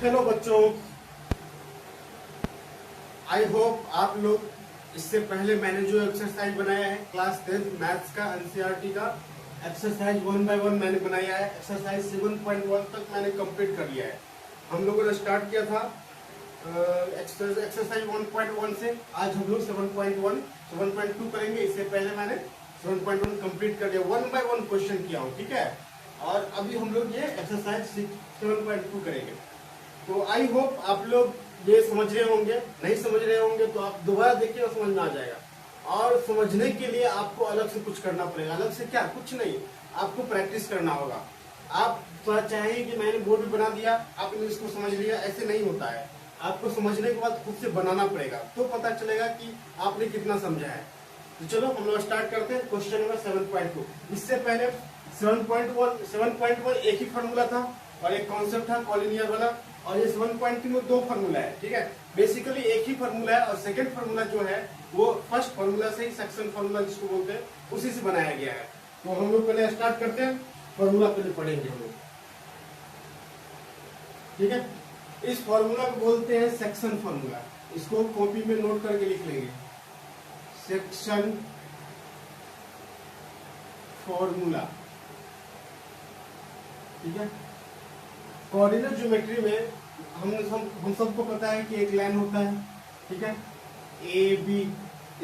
Hello बच्चों, I hope आप लोग इससे पहले मैंने जो एक्सरसाइज बनाया है क्लास 10 मैथ्स का एनसीईआरटी का एक्सरसाइज 1 बाय 1 मैंने बनाया है। एक्सरसाइज 7.1 तक मैंने कंप्लीट कर लिया है। हम लोगों ने स्टार्ट किया था एक्सरसाइज 1.1 से। आज हम लोग 7.1 7.2 करेंगे। इससे पहले मैंने 7.1 कंप्लीट कर लिया, 1 बाय 1 क्वेश्चन किया हूँ, ठीक है। और अभी हम लोग ये एक्सरसाइज 7.2 करेंगे। तो आई होप आप लोग ये समझ रहे होंगे। नहीं समझ रहे होंगे तो आप दोबारा देखिए और समझ में आ जाएगा। और समझने के लिए आपको अलग से कुछ करना पड़ेगा। अलग से क्या, कुछ नहीं, आपको प्रैक्टिस करना होगा। आप थोड़ा चाहें कि मैंने बोर्ड भी बना दिया, आपने इसको समझ लिया, ऐसे नहीं होता है। आपको समझने के बाद खुद से बनाना पड़ेगा, तो पता चलेगा कि आपने कितना समझा है। तो चलो हम लोग स्टार्ट करते हैं क्वेश्चन नंबर 7.2। इससे पहले 7.1 एक ही फॉर्मूला था और एक कॉन्सेप्ट था कॉलिनियर वाला। और ये 7.2 में दो फार्मूला है, ठीक है। बेसिकली एक ही फार्मूला है और सेकंड फार्मूला जो है वो फर्स्ट फार्मूला से ही, सेक्शन फार्मूला जिसको बोलते हैं, उसी से बनाया गया है। तो हम लोग पहले स्टार्ट करते हैं, फार्मूला पहले पढ़ेंगे हम लोग, ठीक है। इस फार्मूला को बोलते हैं सेक्शन फार्मूला। इसको कॉपी में नोट करके लिख लेंगे, सेक्शन फॉर्मूला, ठीक है। कोऑर्डिनेट ज्योमेट्री में हम सबको पता है कि एक लाइन होता है, ठीक है, ए बी।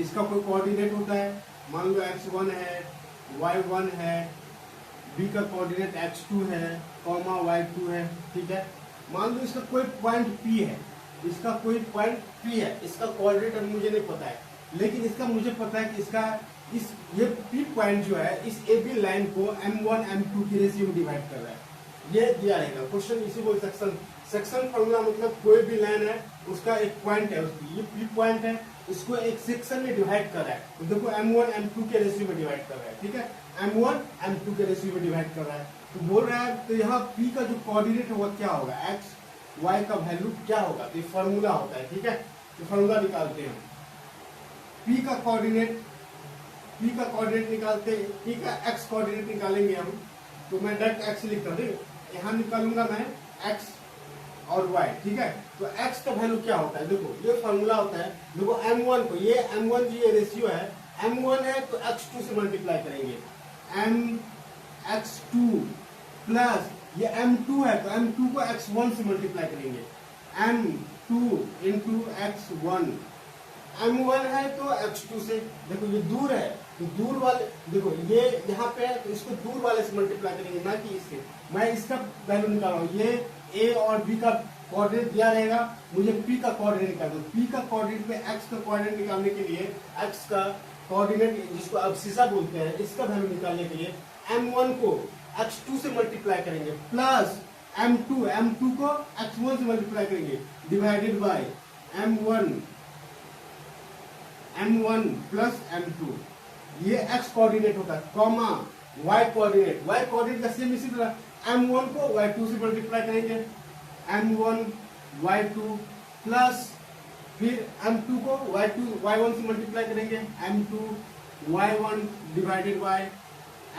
इसका कोई कोऑर्डिनेट होता है, मान लो x1 है, y1 है, b का कोऑर्डिनेट x2 है, कॉमा y2 है, ठीक है। मान लो इसका कोई पॉइंट p है, इसका कोई पॉइंट p है। इसका कोऑर्डिनेट अभी मुझे नहीं पता है, लेकिन इसका मुझे पता है कि इसका ये p पॉइंट जो है इस ए बी लाइन को m1 m2 की रेशियो में डिवाइड कर रहा है। ये दिया रहेगा क्वेश्चन, इसी को सेक्शन फॉर्मूला मतलब कोई भी लाइन है उसका एक पॉइंट है, उसकी ये पी पॉइंट है, इसको एक सेक्शन में डिवाइड कर रहा है। तो देखो m1 m2 के रेशियो में डिवाइड कर रहा है, ठीक है। m1 m2 के रेशियो में डिवाइड कर रहा है, तो बोल रहा है तो यहाँ p का जो कोऑर्डिनेट होगा क्या होगा, x y का वैल्यू क्या होगा। तो ये फॉर्मूला होता है, ठीक है। तो फॉर्मूला निकालते हैं, p का कोऑर्डिनेट निकालते हैं, p का x कोऑर्डिनेट निकालेंगे हम। तो मैं डायरेक्ट x लिखता हूँ, यहाँ निकालूंगा मैं x और y, ठीक है। तो x का वैल्यू क्या होता है, देखो ये फॉर्मूला होता है। देखो m1 को, ये m1 जो ये रेशियो है, m1 है तो x2 से मल्टीप्लाई करेंगे, x2 प्लस ये m2 है तो m2 को x1 से मल्टीप्लाई करेंगे, m2 इंटू x1। m1 है तो x2 से, देखो ये दूर है तो दूर वाले, देखो ये यहाँ पे है तो इसको दूर वाले से मल्टीप्लाई करेंगे, ना कि इससे। मैं इसका वैल्यू निकाल रहा हूँ, ये a और b का कोऑर्डिनेट दिया रहेगा, मुझे p का कोऑर्डिनेट निकालना है। p का कोऑर्डिनेट में x का कोऑर्डिनेट निकालने के लिए, x का कोऑर्डिनेट जिसको अब्सिसा बोलते हैं, इसका वैल्यू निकालने के लिए m1 को x2 से मल्टीप्लाई करेंगे, प्लस m2 को x1 से मल्टीप्लाई करेंगे, divided by m1 plus m2। ये x कोऑर्डिनेट होता है, कॉमा y कोऑर्डिनेट का सेम इसी तरह m1 को y2 से मल्टीप्लाई करेंगे, m1 y2 प्लस फिर m2 को y1 से मल्टीप्लाई करेंगे, m2 y1 divided by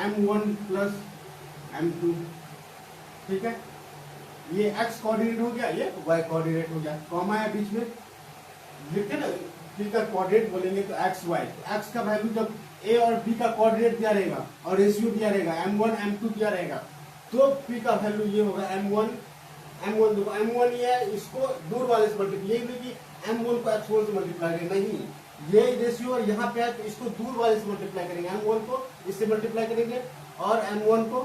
m1 plus m2, ठीक है। ये x कोऑर्डिनेट हो गया, ये y कोऑर्डिनेट हो गया, कॉमा है बीच में, लिखते ना p का कोऑर्डिनेट बोलेंगे तो x y। x का वैल्यू जब a और b का कोऑर्डिनेट दिया रहेगा और रेशियो दिया रहेगा, m1 m2 दिया रहेगा, तो p का वैल्यू ये होगा m1 देखो m1 ये है, इसको दूर वाले से मल्टीप्लाई, ये कि m1 को x1 से मल्टीप्लाई करेंगे, नहीं, ये रेशियो यहाँ पे है तो इसको दूर वाले से मल्टीप्लाई करेंगे, m1 को इससे मल्टीप्लाई करेंगे और m1 को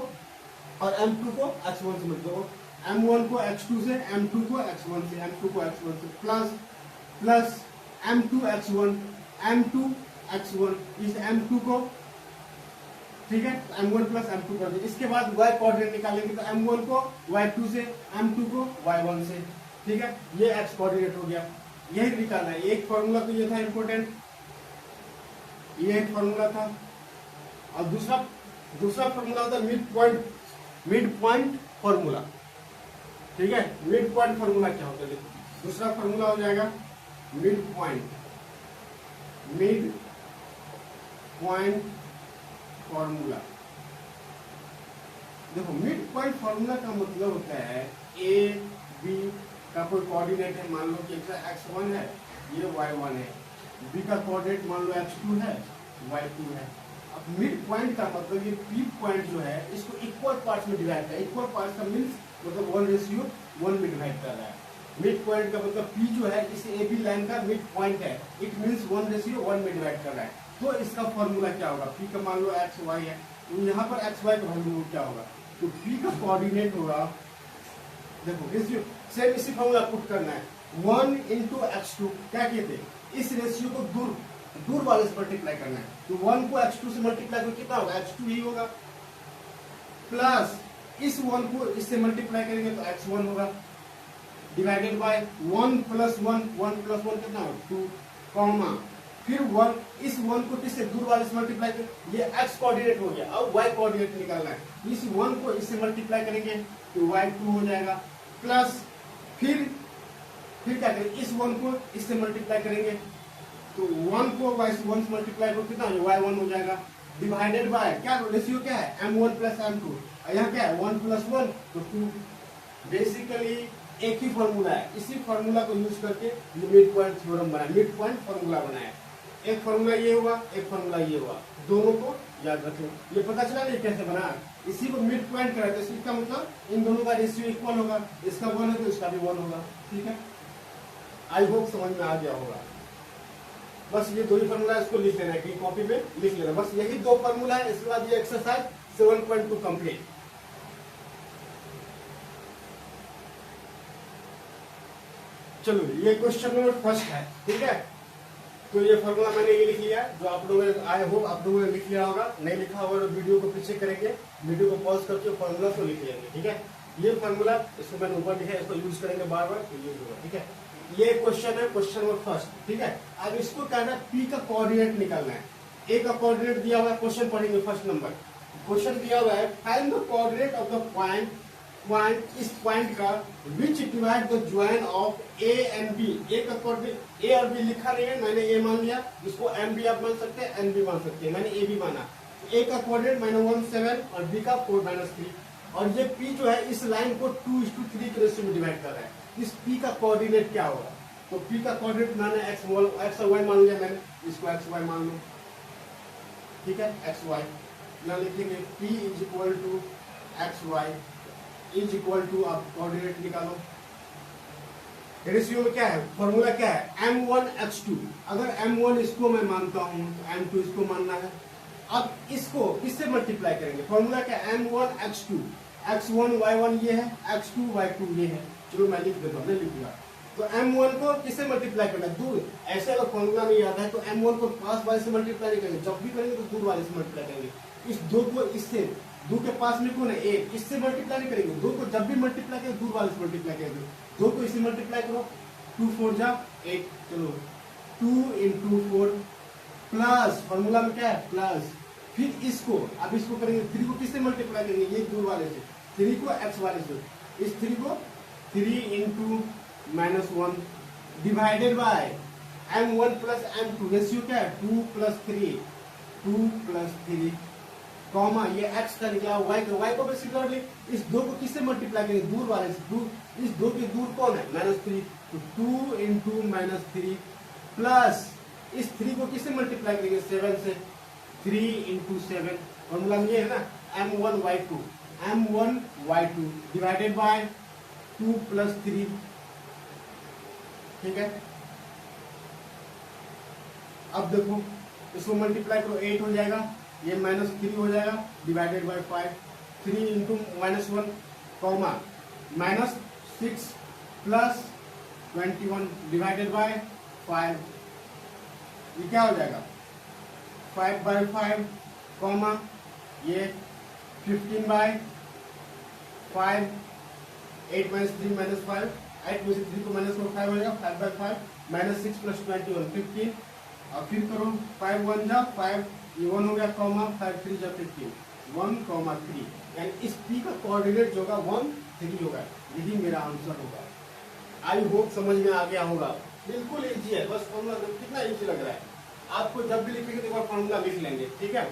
और m2 को x1 से मल्टीप्लाई, m1 को x2 से, m2 को x1 से, m2 को x1 से, प्लस m2 x1 इस m2 को, ठीक है, m1 प्लस m2 कर दिया। इसके बाद y कोऑर्डिनेट निकालेंगे तो m1 को y2 से, m2 को y1 से, ठीक है। ये x कोऑर्डिनेट हो गया, यही निकालना है। एक फॉर्मूला तो ये था इंपोर्टेंट, ये एक फॉर्मूला था। और दूसरा फॉर्मूला होता है मिड पॉइंट फॉर्मूला, ठीक है। मिड पॉइंट फॉर्मूला क्या होता है, देखो दूसरा फॉर्मूला हो जाएगा मिड पॉइंट फॉर्मूला। देखो मिड पॉइंट फॉर्मूला का मतलब होता है ए बी का कोई कोऑर्डिनेट है, मान लो कि x1 है, ये y1 है, b का कोऑर्डिनेट मान लो x2 है, y2 है। अब मिड पॉइंट का मतलब ये पी पॉइंट जो है इसको इक्वल पार्ट्स में डिवाइड कर, इक्वल पार्ट्स का मीन्स मतलब 1:1 में डिवाइड कर रहा है। मिड पॉइंट का मतलब पी जो है इस ए बी लाइन का मिड पॉइंट है, इट मीन्स 1:1 में डिवाइड कर रहा है। तो इसका फॉर्मूला क्या होगा, पी का मान लो एक्स वाई है, तो यहाँ पर एक्स वाई का वैल्यू क्या होगा, तो पी का कोऑर्डिनेट होगा, देखो रेशियो सेम इसी फॉर्मूला पुट करना है, 1 into x2 क्या कहते हैं, इस रेशियो को दूर वाले से मल्टीप्लाई करना है, तो 1 को x2 से मल्टीप्लाई करो कितना होगा, x2 ही होगा, प्लस इस 1 को इससे मल्टीप्लाई करेंगे तो x1 होगा, डिवाइडेड बाय 1 + 1 + 1 कितना होगा 2, कॉमा फिर 1, इस 1 को किससे दूर वाले से मल्टीप्लाई करें, ये x कोऑर्डिनेट हो गया, अब y कोऑर्डिनेट निकालना है, इस 1 को इससे मल्टीप्लाई करेंगे तो y2 हो जाएगा, प्लस फिर क्या करें, इस 1 को इससे मल्टीप्लाई करेंगे तो 1 को y से 1 से मल्टीप्लाई करो कितना y1 हो जाएगा, डिवाइडेड बाय क्या रेशियो क्या है m1 + m2, यहाँ क्या है 1 + 1 तो 2। बेसिकली एक ही फॉर्मूला है, इसी फॉर्मूला को यूज करके मिड पॉइंट थ्योरम बनाया, मिड पॉइंट फॉर्मूला बनाया। एक फॉर्मूला ये हुआ, एक फॉर्मूला ये हुआ, दोनों को याद रखो। ये पता चला नहीं कैसे बना, इसी को मिड पॉइंट करा, तो इसका मतलब इन दोनों का रेशियो इक्वल होगा, इसका 1 है तो इसका भी 1 होगा। ठीक है, आई होप समझ में आ गया होगा। बस ये दो ही फॉर्मूला इसको लिख लेना है, कॉपी पे लिख लेना, बस यही दो फॉर्मूला है। इसके बाद ये एक्सरसाइज 7.2 कंप्लीट। चलो ये क्वेश्चन नंबर फर्स्ट है, ठीक है। तो ये फॉर्मूला मैंने ये लिख लिया, जो आप लोगों ने आई होप आप लोगों ने लिख लिया होगा, नहीं लिखा होगा तो वीडियो को पीछे करेंगे, वीडियो को पॉज करके फॉर्मूला को लिख लेंगे। ठीक है, ये फॉर्मूला इसको मैंने ऊपर लिखा है, इसको यूज करेंगे बार बार तो ये होगा। ठीक है, ये क्वेश्चन है, क्वेश्चन नंबर फर्स्ट। ठीक है, अब इसको कहना है पी का कोऑर्डिनेट निकालना है। ए का कोऑर्डिनेट दिया हुआ है, क्वेश्चन पढ़ेंगे फर्स्ट नंबर। क्वेश्चन दिया हुआ है find the coordinate of the point इस पॉइंट का which divide the join of A and B. A का कोऑर्डिनेट ए और बी लिखा नहीं है, मैंने ए मान लिया, इसको एम बी आप मान सकते हैं, एन बी मान सकते हैं, मैंने ए बी माना। ए का कोऑर्डिनेट मैंने 1 7 और बी का 4 -3, और ये पी जो है इस लाइन को 2:3 के रेशियो में डिवाइड कर रहा है। इस पी का कोऑर्डिनेट क्या होगा, तो पी का कोऑर्डिनेट मैंने एक्स और वाई मान लिया, मैंने इसको एक्स वाई मान लो। ठीक है, एक्स वाई यहाँ लिखेंगे P is equal to X Y is equal to, आप कोऑर्डिनेट निकालो। रेशियो में क्या है, फॉर्मूला क्या है, m1x2। अगर m1 इसको मैं मानता हूं तो m2 इसको मानना है। अब इसको किससे मल्टीप्लाई करेंगे, फॉर्मूला क्या है, m1x2, x1 y1 ये है, x2 y2 ये है। चलो मैं लिख देता हूँ, नहीं लिखूंगा। तो m1 को किससे मल्टीप्लाई करना है, दूर। ऐसे अगर फॉर्मूला नहीं आता है तो m1 को पास वाले से मल्टीप्लाई नहीं करेंगे, जब भी करेंगे तो दूर वाले से मल्टीप्लाई करेंगे। इस 2 को इससे, 2 के पास में कौन है 1, इससे मल्टीप्लाई नहीं करेंगे। 2 को जब भी मल्टीप्लाई करेंगे दूर वाले से मल्टीप्लाई करेंगे। 2 को इससे मल्टीप्लाई करो, 2 4 जा 8, चलो 2 × 4 प्लस, फॉर्मूला में क्या है प्लस, फिर इसको, अब इसको करेंगे 3 को किससे मल्टीप्लाई करेंगे, ये दूर वाले से, 3 को x वाले से, इस 3 को 3 × -1 divided by m1 + m2। Ratio क्या है 2 + 3, 2 + 3, कॉमा ये x का निकला, y को बेसिक कर ले। इस 2 को किससे मल्टीप्लाई करेंगे, दूर वाले से, दूर, इस 2 के दूर कौन है -3, तो 2 × -3 प्लस इस 3 को किससे मल्टीप्लाई करेंगे 7 से, 3 × 7, फॉर्मूला में ये है ना m1 y2 डिवाइडेड बाय 2 + 3। ठीक है, अब देखो इसको मल्टीप्लाई करो, 8 हो जाएगा, ये -3 हो जाएगा, divided by 5, 3 × -1 comma -6 plus 21 divided by 5, ये क्या हो जाएगा 5/5 कॉमा ये 15/5, 8 - 3 - 5, 8 में से 3 को माइनस करो 5 हो जाएगा, 5/5 -6 + 21 15, और फिर करो 5 1 जा 5, ये 1 हो गया कॉमा 5 3 जा 15, 1,3, यानी इस p का कोऑर्डिनेट जो होगा 1 3 होगा, यही मेरा आंसर होगा। आई होप समझ में आ गया होगा, बिल्कुल इजी है, बस फॉर्मूला कितना इजी लग रहा है। आपको जब भी लिखेंगे तो एक बार फॉर्मूला लिख लेंगे। ठीक है,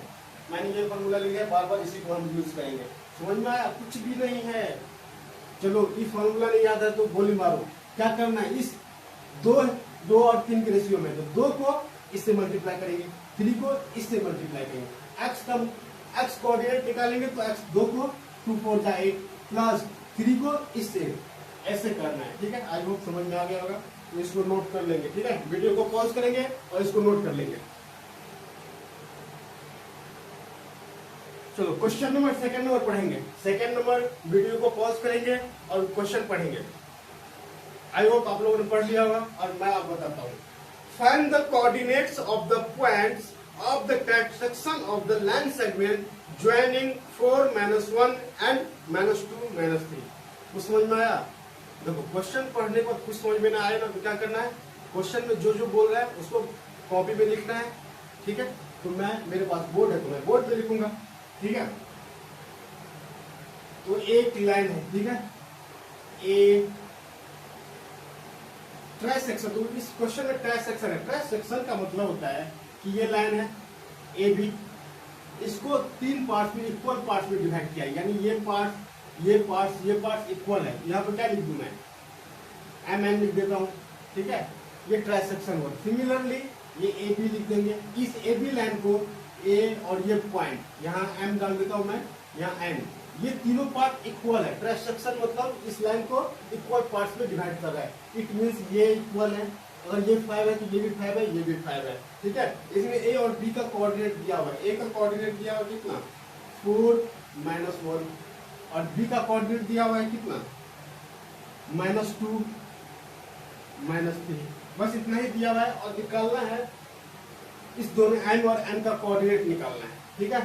मैंने ये फॉर्मूला लिख लिया, बार बार इसी को हम यूज करेंगे। समझ में आया, कुछ भी नहीं है। चलो ये फॉर्मूला नहीं याद है तो गोली मारो, क्या करना है, इस दो दो और 3 के रेशियो में, तो 2 को इससे मल्टीप्लाई करेंगे, 3 को इससे मल्टीप्लाई करेंगे, एक्स का एक्स कोऑर्डिनेट निकालेंगे तो एक्स 2 को 2 4 जा 8 प्लस 3 को इससे, ऐसे करना है। ठीक है, आई होप समझ में आ गया होगा। तो इसको नोट कर लेंगे। ठीक है, वीडियो को पॉज करेंगे और इसको नोट कर लेंगे। चलो क्वेश्चन नंबर सेकंड नंबर पढ़ेंगे। सेकंड नंबर वीडियो को पॉज करेंगे और क्वेश्चन पढ़ेंगे। आई होप आप लोगों ने पढ़ लिया होगा और मैं आपको बताता हूँ। Find the coordinates of the points of the section of the line segment joining 4 -1 and -2 -3। कुछ समझ में आया? देखो क्वेश्चन पढ़ने पर कुछ समझ में ना आए ना तो क्या करना है, क्वेश्चन में जो जो बोल रहा है उसको कॉपी में लिखना है। ठीक है, तो मैं मेरे पास बोर्ड है तो मैं बोर्ड पे लिखूंगा। ठीक है, तो एक लाइन है, ठीक है, ए ट्राई सेक्शन, तो इस क्वेश्चन में ट्राई सेक्शन है। ट्राई सेक्शन का मतलब होता है कि ये लाइन है ए बी, इसको 3 पार्ट्स में इक्वल पार्ट्स में डिवाइड किया, यानी ये पार्ट्स इक्वल है। यहाँ पर क्या लिख दूं मैं, एम एन लिख देता हूँ। ठीक है, ये ट्राई सेक्शन हुआ। सिमिलरली ये ए बी लिख देंगे, इस ए बी लाइन को ए और ये पॉइंट, यहाँ एम डाल देता हूँ मैं, यहाँ एन, ये तीनों पार्ट इक्वल है। ट्राई सेक्शन मतलब इस लाइन को इक्वल पार्ट्स में डिवाइड कर रहा है। इट मीन्स ये इक्वल है, अगर ये 5 है तो ये भी 5 है, ये भी 5 है। ठीक है, इसमें ए और बी का कोऑर्डिनेट दिया हुआ है। ए का कोऑर्डिनेट दिया हुआ है कितना, 4 -1, और बी का कोऑर्डिनेट दिया हुआ है कितना, -2 -3। बस इतना ही दिया हुआ है और निकालना है इस दोनों एन और एन का कोऑर्डिनेट निकालना है। ठीक है,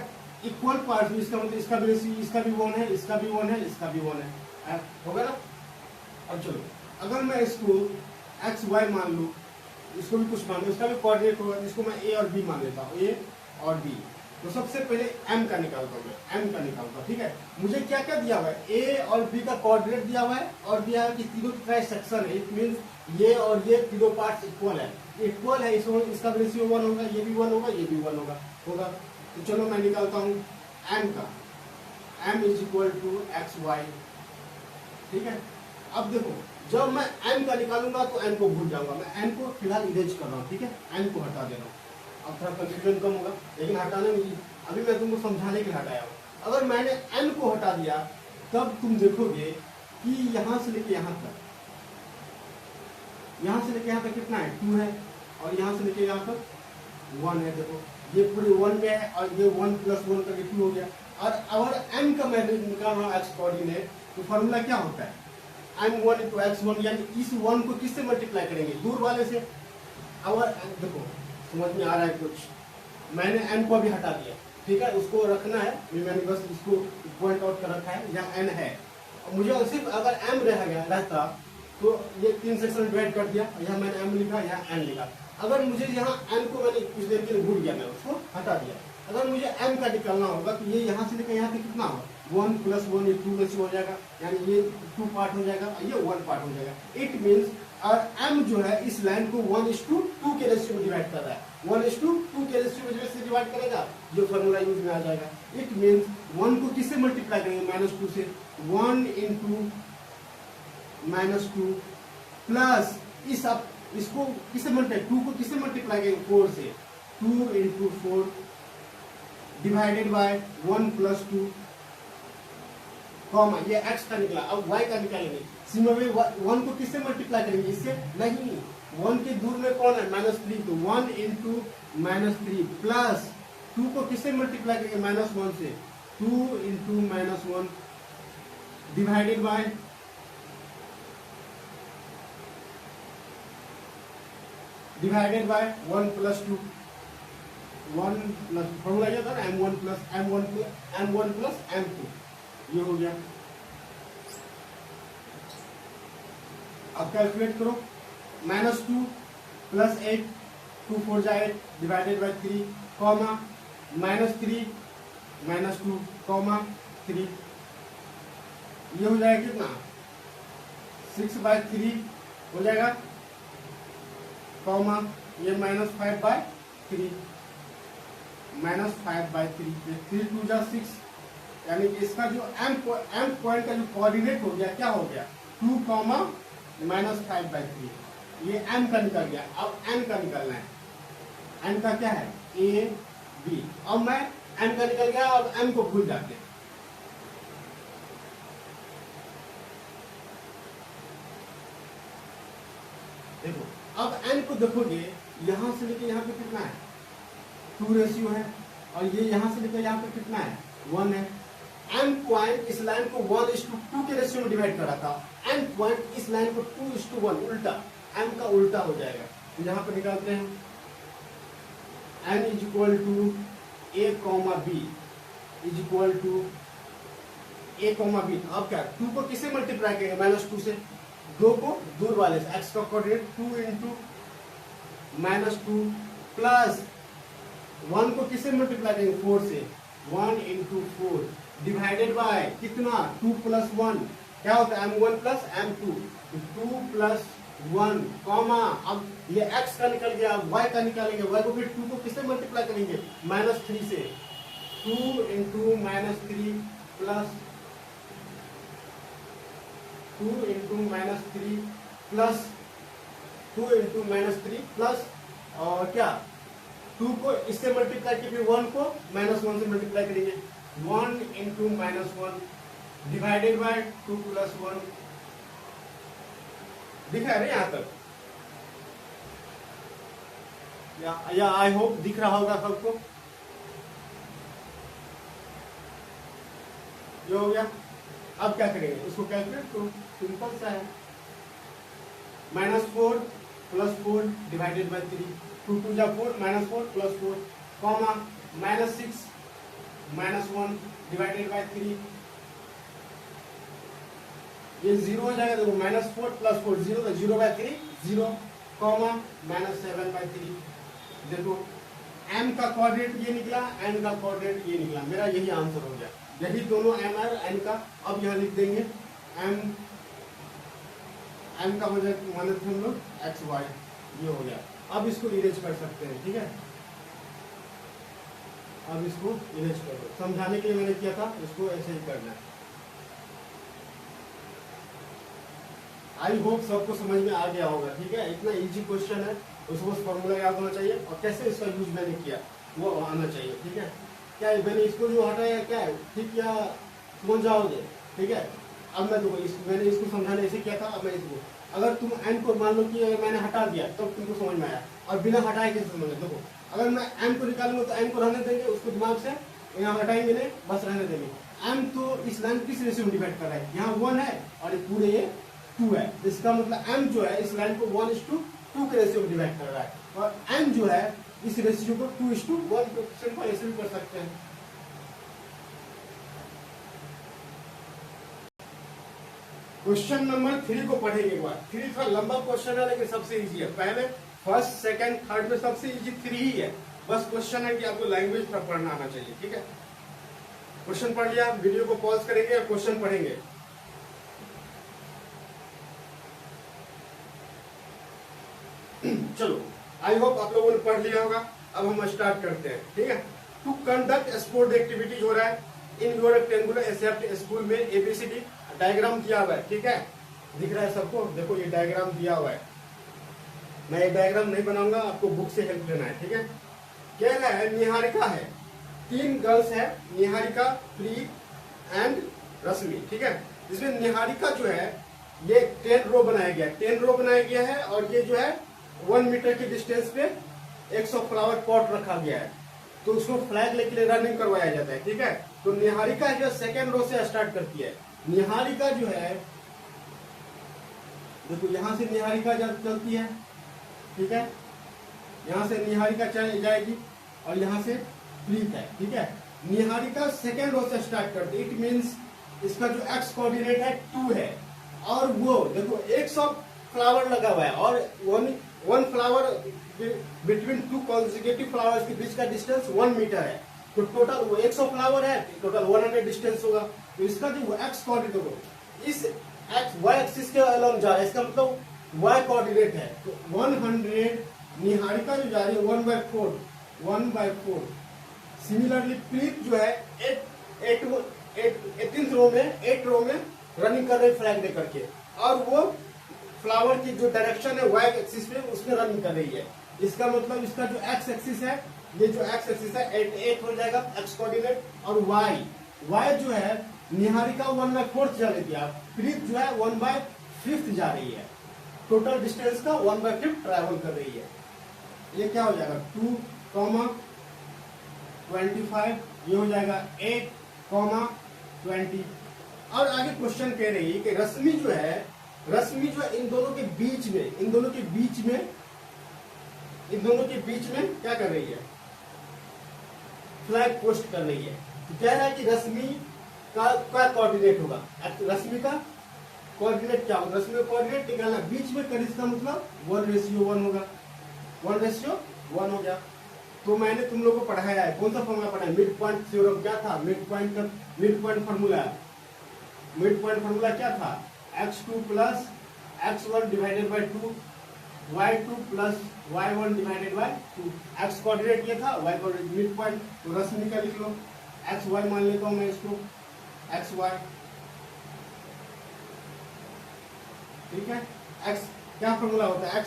इक्वल पार्ट में, इसका मतलब इसका भी रेशियो, इसका भी 1 है, इसका भी 1 है, इसका भी 1 है, होगा ना। अब चलो अगर मैं इसको एक्स वाई मान लूँ, इसको भी कुछ मान लूँ, इसका भी कोऑर्डिनेट होगा, इसको मैं ए और बी मान लेता हूँ, ए और बी। तो सबसे पहले एम का निकालता हूँ, मैं एम का निकालता हूँ। ठीक है, मुझे क्या क्या दिया हुआ है, ए और बी का कोऑर्डिनेट दिया हुआ है और दिया है कि तीनों ट्राई सेक्शन है। इट मीन्स ये और ये तीनों पार्ट्स इक्वल है, इक्वल है, इसका रेशियो 1 होगा, ये भी 1 होगा, ये भी 1 होगा। तो चलो मैं निकालता हूँ एम का, M is equal to X Y. ठीक है, अब देखो जब मैं एम का निकालूंगा तो एम को भूल जाऊंगा, मैं एम को फिलहाल इरेज कर रहा हूँ। ठीक है, एम को हटा दे रहा हूँ। अब थोड़ा कंफ्यूजन कम होगा, लेकिन हटाने में अभी मैं तुमको समझाने के लिए हटाया हूँ। अगर मैंने एम को हटा दिया तब तुम देखोगे कि यहाँ से लेके यहाँ तक, कितना है, 2 है, और यहाँ से लेके यहाँ तक 1 है। देखो ये पूरे 1 में है और ये 1 + 1 करके 2 हो गया। और अगर एम का मैं निकाल रहा हूँ एक्स कोऑर्डिनेट, तो फॉर्मूला क्या होता है, m1 × x1, यानी इस 1 को किससे मल्टीप्लाई करेंगे, दूर वाले से। अगर देखो समझ में आ रहा है कुछ, मैंने n को भी हटा दिया। ठीक है, उसको रखना है, मैंने बस इसको पॉइंट आउट कर रखा है, यहाँ n है। मुझे सिर्फ अगर m रहता तो ये 3 सेक्शन डिवाइड कर दिया, यहाँ मैंने m लिखा, यहाँ n लिखा। अगर मुझे यहाँ n को मैंने कुछ देर के लिए भूल गया, मैं उसको हटा दिया। अगर मुझे m का निकालना होगा तो ये यहाँ से लेकर यहाँ तक कितना होगा, 1 + 1, ये 2 रेशियो हो जाएगा, यानी ये 2 पार्ट हो जाएगा, ये 1 पार्ट हो जाएगा। इट मीन्स और m जो है इस लाइन को 1:2 के रेशियो में डिवाइड कर रहा है, 1:2 के रेशियो में से डिवाइड करेगा, जो फॉर्मूला यूज में आ जाएगा। इट मीन्स 1 को किससे मल्टीप्लाई करेंगे, -2 से, 1 × -2 प्लस इसको किससे मल्टीप्लाई, 2 को किससे मल्टीप्लाई करेंगे, 4 से, 2 × 4 डिवाइडेड बाय 1 + 2 कॉमा, ये x का निकला। अब y का निकालेंगे, सिमिलरली 1 को किससे मल्टीप्लाई करेंगे, इससे नहीं, 1 के दूर में कौन है, -3, तो 1 × -3 प्लस 2 को किससे मल्टीप्लाई करेंगे, -1 से, 2 × -1 डिवाइडेड बाय 1 + 2, 1 प्लस फॉर्मूला क्या था, m1 + m2, ये हो गया। अब कैलकुलेट करो, -2 + 8, 2 4 जा 8 डिवाइडेड बाय 3 कॉमा -3 -2 कॉमा 3, ये हो जाएगा कितना, 6/3 हो जाएगा कॉमा ये -5/3, -5/3, 3 2 जा 6, यानी कि इसका जो m पॉइंट का जो कोऑर्डिनेट हो गया, क्या हो गया, 2, -5/3, ये m का निकल गया। अब n का निकलना है, n का क्या है a b। अब मैं m का निकल गया, अब m को भूल जाते हैं। देखो अब n को देखोगे, यहां से लेके यहाँ पे कितना है 2 रेशियो है, और ये यहां से लेकर यहाँ पे कितना है 1 है। m पॉइंट इस लाइन को 1:2 के रेशियो में डिवाइड करा था, n पॉइंट इस लाइन को 2:1 उल्टा, m का उल्टा हो जाएगा। तो यहाँ पे निकालते हैं n is equal to a, b is equal to a, b। अब क्या 2 को किससे मल्टीप्लाई करेंगे -2 से, 2 को दूर वाले से, x का कोऑर्डिनेट 2 इंटू -2 प्लस 1 को किससे मल्टीप्लाई करेंगे 4 से, 1 इंटू 4 डिवाइडेड बाय कितना 2 प्लस 1 क्या होता है m1 plus m2, 2 plus 1 comma, अब ये x का निकल गया, अब y का निकालेंगे, y को फिर 2 को किससे मल्टीप्लाई करेंगे -3 से, 2 into -3 plus 2 into -3 plus 2 into -3 plus और क्या 2 को इससे मल्टीप्लाई किया, फिर 1 को -1 से मल्टीप्लाई करेंगे, 1 इंटू -1 डिवाइडेड बाय 2 प्लस 1। दिखा रहे यहां तक या आई होप दिख रहा होगा सबको। ये हो गया। अब क्या करेंगे, इसको कैलकुलेट करो, सिंपल सा है, -4 प्लस 4 डिवाइडेड बाय 3, 2 2 जा 4, -4 प्लस 4 कॉमा -6 -1 डिवाइडेड बाय 3, ये 0 हो जाएगा। देखो -4 प्लस 4 0, तो 0/3 0 कॉमा -7/3। देखो m का कोऑर्डिनेट ये निकला, n का कोऑर्डिनेट ये निकला, मेरा यही आंसर हो गया। यही दोनों m और n का। अब यहां लिख देंगे m का हो जाएगा माने हम लोग x y, ये हो गया। अब इसको इरेज कर सकते हैं, ठीक है। अब इसको इरेज कर दो, समझाने के लिए मैंने किया था, इसको ऐसे ही करना है। आई होप सबको समझ में आ गया होगा, ठीक है। इतना इजी क्वेश्चन है, उसको बस फॉर्मूला याद होना चाहिए और कैसे इसका यूज मैंने किया वो आना चाहिए, ठीक है। क्या मैंने इसको जो हटाया क्या है, ठीक, या समझ जाओगे, ठीक है। अब मैं देखो मैंने इसको समझाने ऐसे किया था। अब मैं इसको अगर तुम n को मान लो कि मैंने हटा दिया तब तो तुमको समझ में आया, और बिना हटाए कैसे समझ में। देखो अगर मैं m को निकालूंगा तो m को रहने देंगे, उसको दिमाग से यहाँ हटाएंगे नहीं, बस रहने देंगे। m तो इस लाइन किस रेशियो में डिवाइड कर रहा है, यहाँ 1 है और पूरे ये 2 है, इसका मतलब m जो है इस लाइन को 1:2 के रेशियो में डिवाइड कर रहा है, और n जो है इस रेशियो को 2:1 सिंपल ऐसे भी कर सकते हैं। क्वेश्चन नंबर 3 को पढ़ेंगे एक बार। 3 थोड़ा लंबा क्वेश्चन है लेकिन सबसे इजी है। पहले फर्स्ट सेकंड थर्ड में सबसे इजी 3 ही है, बस क्वेश्चन है कि आपको लैंग्वेज पर पढ़ना आना चाहिए, ठीक है। क्वेश्चन पढ़ लिया, वीडियो को पॉज करेंगे और क्वेश्चन पढ़ेंगे। चलो आई होप आप लोगों ने पढ़ लिया होगा। अब हम स्टार्ट करते हैं, ठीक है। टू कंडक्ट स्पोर्ट एक्टिविटीज हो रहा है in your rectangular except school में ABCD डायग्राम दिया हुआ है, ठीक है। दिख रहा है सबको, देखो ये डायग्राम दिया हुआ है। मैं ये डायग्राम नहीं बनाऊंगा, आपको बुक से हेल्प लेना है, ठीक है। कह रहा है निहारिका है, 3 गर्ल्स है, निहारिका, प्रीत एंड रश्मि, ठीक है। इसमें निहारिका जो है ये 10 रो बनाया गया है, 10 रो बनाया गया है, और ये जो है 1 मीटर की डिस्टेंस पे 100 फ्लावर पॉट रखा गया है, तो उसको फ्लैग लेके लिए रनिंग करवाया जाता है, ठीक है। तो निहारिका जो सेकेंड रो से स्टार्ट करती है। निहारिका जो है देखो यहां से निहारिका चलती है, ठीक है, यहां से निहारिका चल जाएगी और यहां से प्रीत है, ठीक है। निहारिका सेकेंड रो से स्टार्ट करती है, इट मींस इसका जो एक्स कोऑर्डिनेट है 2 है, और वो देखो 100 फ्लावर लगा हुआ है, और one flower between 2 consecutive flowers के बीच का डिस्टेंस 1 मीटर है, तो टोटल वो 100 फ्लावर है, टोटल 100 डिस्टेंस होगा। तो इसका जो एक्स कोऑर्डिनेट होगा इस एक्स वाई एक्सिस के अलोंग जा रहा है, इसका मतलब वाई कोऑर्डिनेट है, तो 100 निहारिका जो जा रही है 1/4। सिमिलरली प्रीत जो है 8th रो में रनिंग कर रही फ्लैग दे करके, और वो फ्लावर की जो डायरेक्शन है वाई एक्सिस पे उसमें रन कर रही है। इसका मतलब इसका जो एक्स एक्सिस है, ये जो एक्स एक्सिस है 8 हो जाएगा एक्स कोऑर्डिनेट, और वाई जो है निहारिका 1/4 जा रही थी, आप प्रीत जो है 1/5 जा रही है। टोटल डिस्टेंस का 1/5 ट्रैवल कर रही है। ये क्या हो जाएगा 2, 25, ये हो जाएगा 8, 20। और आगे क्वेश्चन कह रही है कि रश्मि जो है इन दोनों के बीच में क्या कर रही है, फ्लैग पोस्ट कर रही है। तो कह रहा है कि रश्मि का क्या कोऑर्डिनेट होगा, रश्मि का कोऑर्डिनेट क्या होगा, रश्मि का कोऑर्डिनेट निकालना, बीच में कर इसका मतलब 1:1 होगा, 1:1 हो गया। तो मैंने तुम लोगों को पढ़ाया है, कौन सा फॉर्मूला पढ़ा है, मिड पॉइंट थ्योरम क्या था, मिड पॉइंट फार्मूला क्या था, x2 plus x1 divided by 2, y2 plus y1 divided by 2। x coordinate ये था, y कोऑर्डिनेट मिड पॉइंट, तो रश्मि का लिख लो, xy मान लेता हूं मैं इसको, xy, ठीक है। x क्या फॉर्मूला होता है,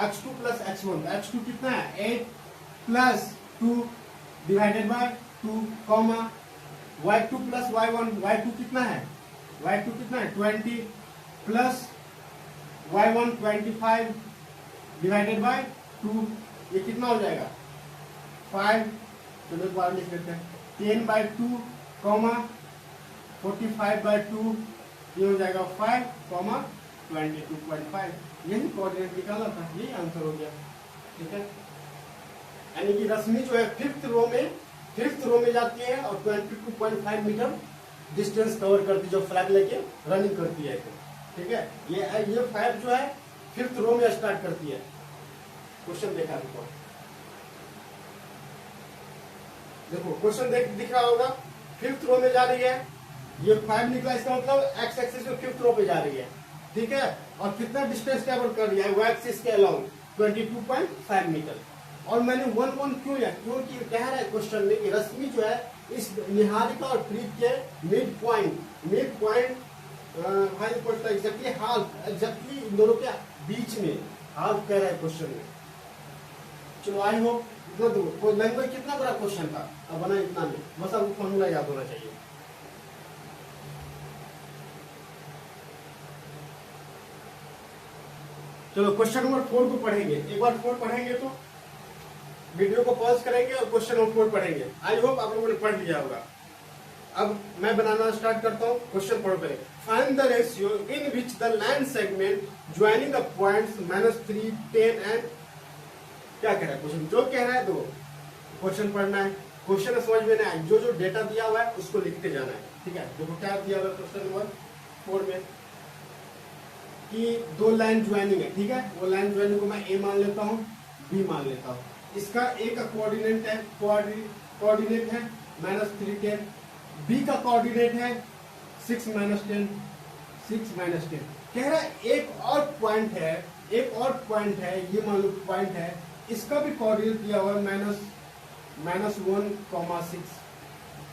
x2 प्लस x1, x2 कितना है 8 plus 2 divided by 2, y2 plus y1, y2 कितना है 20 प्लस y1 25 डिवाइडेड बाय 2, ये कितना हो जाएगा 5। चलो एक बार लिख लेते हैं, 10/2, 45/2, ये हो जाएगा 5, 22.5। यही कोऑर्डिनेट निकाला था, यही आंसर हो गया, ठीक है। यानी कि रश्मि जो है फिफ्थ रो में जाती है और 22.5 मीटर डिस्टेंस कवर करती है, जो फ्लैग लेके रनिंग करती है, ठीक है। ये फ्लैग जो है फिफ्थ रो में स्टार्ट करती है। क्वेश्चन देखा देखो क्वेश्चन दिख रहा होगा, फिफ्थ रो में जा रही है, ये 5 निकला, इसका मतलब एक्स एक्सिस में फिफ्थ रो पे जा रही है, ठीक है। और कितना डिस्टेंस कवर कर रही है वाई एक्सिस के अलाउंग 22.5 मीटर। और मैंने 1 क्यों लिया, क्योंकि कह रहा है क्वेश्चन में कि रश्मि जो है इस निहारिका और प्रीत के mid point exactly half, exactly इन दोनों के बीच में हाफ कह रहा है क्वेश्चन में। चलो आई होप इतना दो, कोई लैंग्वेज कितना बड़ा क्वेश्चन था, अब बना इतना में, बस आपको फॉर्मूला याद होना चाहिए। चलो क्वेश्चन नंबर 4 को पढ़ेंगे, एक बार 4 पढ़ेंगे तो वीडियो को पॉज करेंगे और क्वेश्चन नंबर 4 पढ़ेंगे। आई होप आप लोगों ने पढ़ लिया होगा। अब मैं बनाना स्टार्ट करता हूँ, क्वेश्चन पढ़ो पहले। Find the ratio in which the line segment joining the points -3, 10 and, क्या कह रहा है क्वेश्चन, जो कह रहा है दो क्वेश्चन पढ़ना है, क्वेश्चन समझ में नहीं आए, जो डेटा दिया हुआ है उसको लिखते जाना है, ठीक है। देखो क्या दिया हुआ है क्वेश्चन नंबर 4 में कि 2 लाइन ज्वाइनिंग है, ठीक है। वो लाइन ज्वाइनिंग को मैं ए मान लेता हूँ, बी मान लेता हूँ। इसका ए का कोऑर्डिनेट है -3, 10, बी का कोऑर्डिनेट है 6 -10। कह रहा है एक और पॉइंट है, ये मान लो पॉइंट है, इसका भी कोऑर्डिनेट दिया हुआ है -1,6।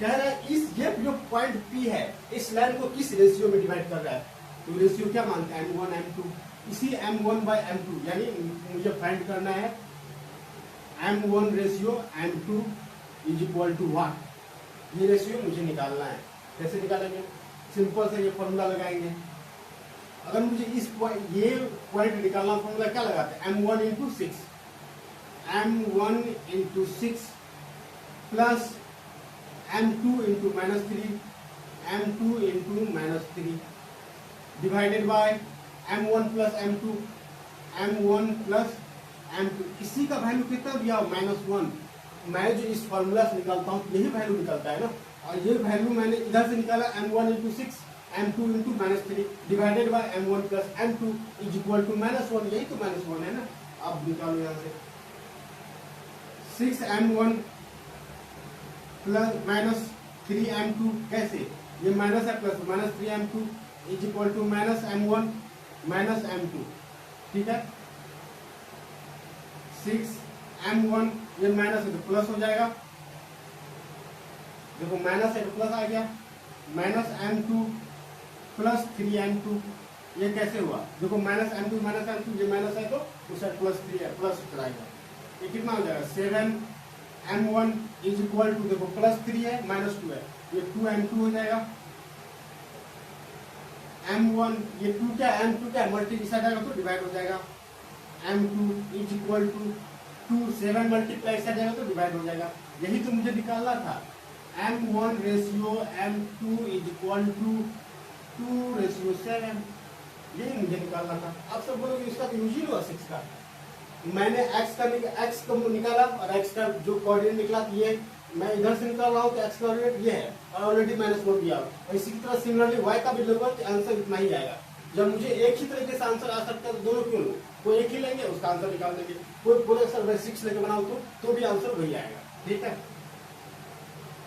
कह रहा है ये जो पॉइंट P है इस लाइन को किस रेशियो में डिवाइड कर रहा है, तो रेशियो क्या मानते हैं M1 M2, इसी M1/M2, यानी मुझे फाइंड करना है M1 रेशियो M2 = what, ये रेशियो मुझे निकालना है। कैसे निकालेंगे, सिंपल से ये फॉर्मूला लगाएंगे। अगर मुझे ये पॉइंट निकालना, फॉर्मूला क्या लगाते हैं, M1 × 6 plus M2 × -3 divided by M1 plus M2। इसी का वैल्यू कितना दिया -1। मैं जो इस फॉर्मूला से निकालता हूँ यही वैल्यू निकलता है ना, और ये वैल्यू मैंने इधर से निकाला M1 × 6, M2 × -3 divided by M1 plus M2 = -1, यही तो -1 है ना। अब निकालो यहाँ से 6M1 प्लस -3M2, कैसे, ये माइनस है प्लस, -3M2 = -M1 -M2, ठीक है। 6M1 ये माइनस है तो प्लस हो जाएगा, देखो माइनस है तो प्लस आ गया, -M2 प्लस 3M2 ये कैसे हुआ? देखो माइनस एम टू ये माइनस है तो उस साइड +3 है, प्लस कराएगा। ये कितना हो जाएगा? 7m1 इज इक्वल टू, देखो +3 है -2 है, ये 2m2 हो जाएगा। m1 ये 2 क्या मल्टी इस साइड आएगा तो डिवाइड हो जाएगा। m2 is equal to 2, 7 multiply इस साइड आएगा तो डिवाइड हो जाएगा। यही तो मुझे निकालना था। m1 ratio m2 is equal to 2:7, यही मुझे निकालना था। आप सब बोलोगे इसका तो यूज ही हुआ 6 का। मैंने x का निकाला और x का जो कोऑर्डिनेट निकला ये मैं इधर से निकाल रहा हूँ, तो x का कोऑर्डिनेट ये है और ऑलरेडी -1 दिया। और इसी तरह सिमिलरली y का भी लगभग आंसर इतना ही आएगा। जब मुझे एक ही तरीके से आंसर आ सकता है तो दोनों क्यों लो? कोई एक ही लेंगे उसका आंसर निकाल देंगे, कोई बोले सर मैं 6 लेके बनाऊँ तो भी आंसर वही आएगा। ठीक है,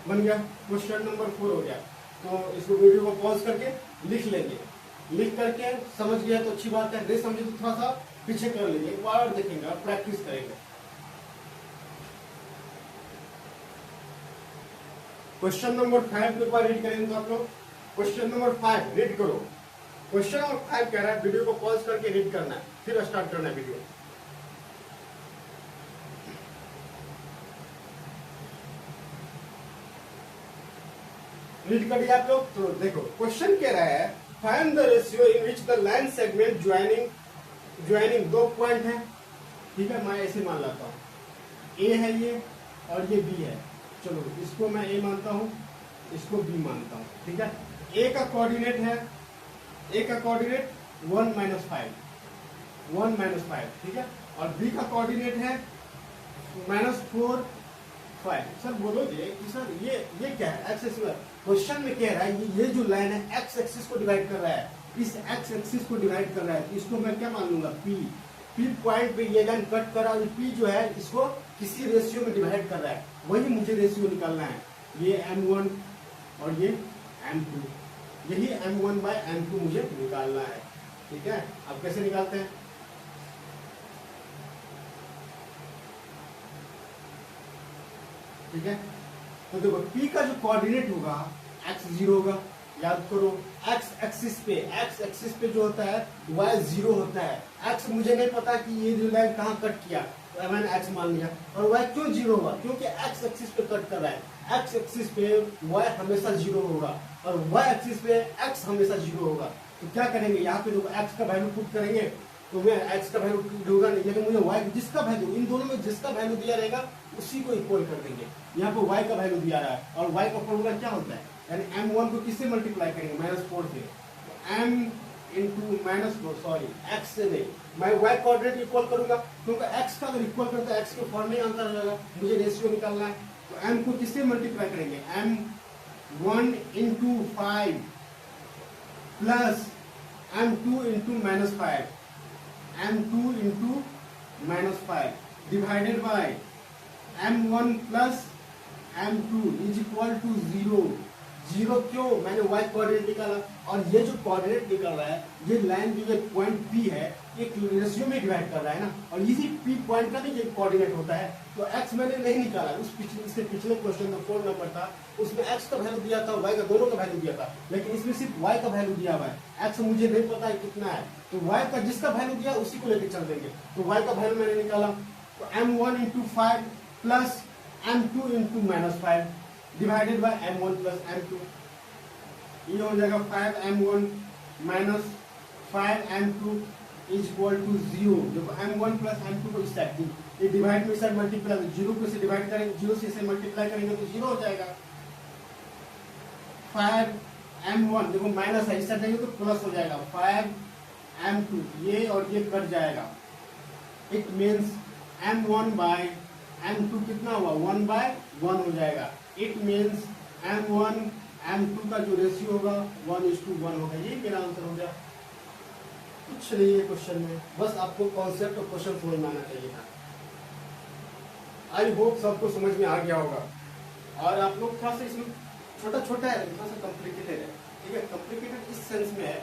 बन गया। क्वेश्चन नंबर 4 हो गया। तो इसको वीडियो को पॉज करके लिख लेंगे, लिख करके समझ गया तो अच्छी बात है, नहीं समझे तो थोड़ा सा पीछे कर लेंगे, एक बार देखेंगे और प्रैक्टिस करेंगे। क्वेश्चन नंबर 5 के ऊपर रीड करेंगे तो आप लोग क्वेश्चन नंबर 5 रीड करो। क्वेश्चन नंबर 5 कह रहा है वीडियो को पॉज करके रीड करना है, फिर स्टार्ट करना है वीडियो। रीड करिए आप लोग। तो देखो क्वेश्चन कह रहा है find the ratio in which the line segment joining 2 point है। ठीक है, मैं ऐसे मान लेता हूँ, ए है ये और ये बी है। चलो इसको मैं ए मानता हूँ, इसको बी मानता हूँ। ठीक है, ए का कोऑर्डिनेट है, ए का कोऑर्डिनेट 1 - 5, ठीक है, और बी का कोऑर्डिनेट है -4 5। सर बोलोगे कि सर ये क्या है? X axis. क्वेश्चन में कह रहा है ये जो लाइन है एक्स एक्सिस को डिवाइड कर रहा है, इस एक्स एक्सिस को डिवाइड कर रहा है, तो इसको मैं क्या मान लूंगा? पी पॉइंट पे ये लाइन कट कर रहा है, पी जो है इसको किसी रेशियो में डिवाइड कर रहा है, वही मुझे रेशियो निकालना है। ये m1 और ये m2, यही m1/m2 मुझे निकालना है। ठीक है, अब कैसे निकालते हैं? ठीक है, तो देखो P का जो कोऑर्डिनेट होगा x0 होगा। याद करो x एक्सिस पे जो होता है y 0 होता है। x मुझे नहीं पता कि ये जो लाइन कहाँ कट किया, तो मैंने x मान लिया। और y क्यों 0 होगा? क्योंकि x एक्सिस पे कट कर रहा है। x एक्सिस पे y हमेशा 0 होगा और y एक्सिस पे x हमेशा 0 होगा। तो क्या करेंगे, यहाँ पे देखो x का वैल्यू पुट करेंगे तो मैं x का वैल्यू होगा नहीं, लेकिन मुझे y जिसका वैल्यू, इन दोनों में जिसका वैल्यू दिया रहेगा उसी को इक्वल कर देंगे। यहाँ पे y का वैल्यू दिया रहा है और y का फॉर्मूला क्या होता है? यानी m1 को किससे मल्टीप्लाई करेंगे? -4 से। m इंटू -4, सॉरी x से नहीं, मैं y कोऑर्डिनेट इक्वल करूंगा, क्योंकि x का अगर इक्वल करता है x के फॉर्म में आंसर आ जाएगा। मुझे रेशियो निकालना है तो m को किससे मल्टीप्लाई करेंगे? m1 into 5 plus m2 into -5, m2 into -5 divided by m1 plus m2 is equal to 0। क्यों? मैंने y कोऑर्डिनेट निकाला और ये जो कोऑर्डिनेट निकल रहा है, ये लाइन जो ये पॉइंट P है, एक रेशियो में डिवाइड कर रहा है ना, और इसी P पॉइंट का भी ये कोऑर्डिनेट होता है। तो x मैंने नहीं निकाला, इससे पिछले क्वेश्चन में 4 नंबर था, उसमें x का वैल्यू दिया था, y का दोनों का वैल्यू दिया था, लेकिन इसमें सिर्फ y का वैल्यू दिया हुआ है। x मुझे नहीं पता है कितना है, तो y का जिसका वैल्यू दिया उसी को लेकर चल देंगे। तो y का वैल्यू मैंने निकाला, तो m1 into 5 plus m2 into -5 divided by m1 plus m2, ये हो जाएगा 5m1 minus 5m2 is equal to 0। देखो m1 प्लस m2 को इस साइड, ये डिवाइड में इस साइड मल्टीप्लाई, 0 को इसे डिवाइड करेंगे, 0 से इसे मल्टीप्लाई करेंगे तो 0 हो जाएगा। 5m1 देखो माइनस है, इस साइड जाएंगे तो प्लस हो जाएगा, 5m2 ये और ये कट जाएगा। इट मीन्स m1/m2 कितना हुआ? 1/1 हो जाएगा। इट मीन्स m1 m2 का जो रेशियो होगा 1:1 होगा। ये मेरा आंसर हो गया। कुछ नहीं है क्वेश्चन में, बस आपको कॉन्सेप्ट और क्वेश्चन समझ में आना चाहिए था। आई होप सबको समझ में आ गया होगा। और आप लोग थोड़ा सा इसमें छोटा छोटा है, थोड़ा सा कॉम्प्लिकेटेड है। ठीक है, कॉम्प्लिकेटेड इस सेंस में है,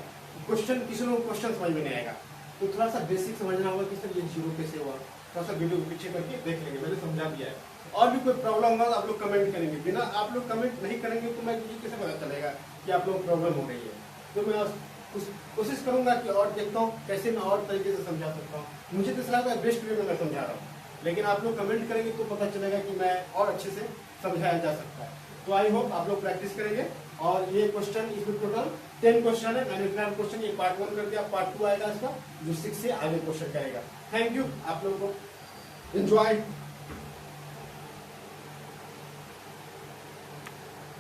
क्वेश्चन किसी लोग क्वेश्चन समझ में नहीं आएगा, तो थोड़ा सा बेसिक समझना होगा कि सर ये 0 कैसे हुआ। थोड़ा सा वीडियो को पीछे करके देख लेंगे, मैंने समझा दिया है। और भी कोई प्रॉब्लम होगा तो आप लोग कमेंट करेंगे, बिना आप लोग कमेंट नहीं करेंगे तो मैं मुझे कैसे पता चलेगा कि आप लोग प्रॉब्लम हो रही है। तो मैं कोशिश करूंगा कि और देखता हूँ कैसे मैं और तरीके से समझा सकता हूँ। मुझे तो लगा बेस्ट वे में मैं समझा रहा हूँ, लेकिन आप लोग कमेंट करेंगे तो पता चलेगा कि मैं और अच्छे से समझाया जा सकता है। तो आई होप आप लोग प्रैक्टिस करेंगे। और ये क्वेश्चन इसमें टोटल 10 क्वेश्चन है। मैंने इतना क्वेश्चन ये पार्ट 1 कर दिया, पार्ट 2 आएगा इसका जो 6 से आगे क्वेश्चन करेगा। थैंक यू आप लोगों को, एंजॉय।